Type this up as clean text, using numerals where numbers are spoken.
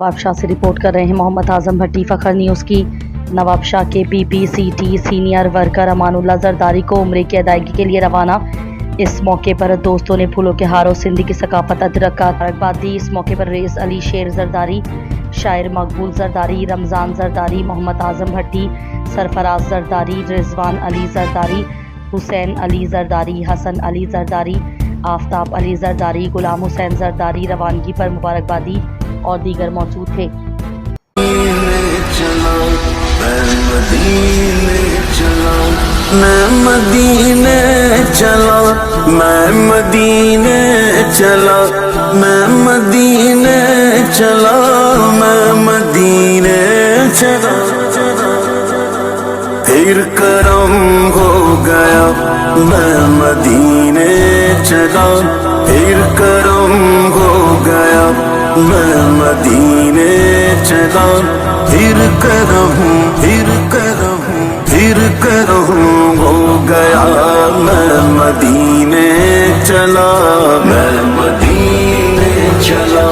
नवाब शाह से रिपोर्ट कर रहे हैं मोहम्मद आजम भट्टी। फखर न्यूज़ की नवाब शाह के PPCT senior worker Amanullah Zardari को उम्रे की अदायगी के लिए रवाना। इस मौके पर दोस्तों ने फूलों के हारों सिंधी की सकाफत अदरक का मुबारकबाद दी। इस मौके पर रेस अली शेर जरदारी, शायर मकबूल जरदारी, रमज़ान जरदारी, मोहम्मद आजम भट्टी, सरफराज जरदारी, रिजवान अली जरदारी, हुसैन अली जरदारी, हसन अली जरदारी, आफ्ताब अली जरदारी, गुलाम हुसैन जरदारी रवानगी पर मुबारकबादी और दीगर मौजूद थे। मैं मदीने चला, मैं मदीने चला, मैं मदीने चला, मैं मदीने चला, फिर करम हो गया। मैं मदीने चला, फिर करम हो गया। मैं मदीने चला, फिर करम, फिर करम, फिर करम हो गया। मैं मदीने चला, मैं मदीने चला,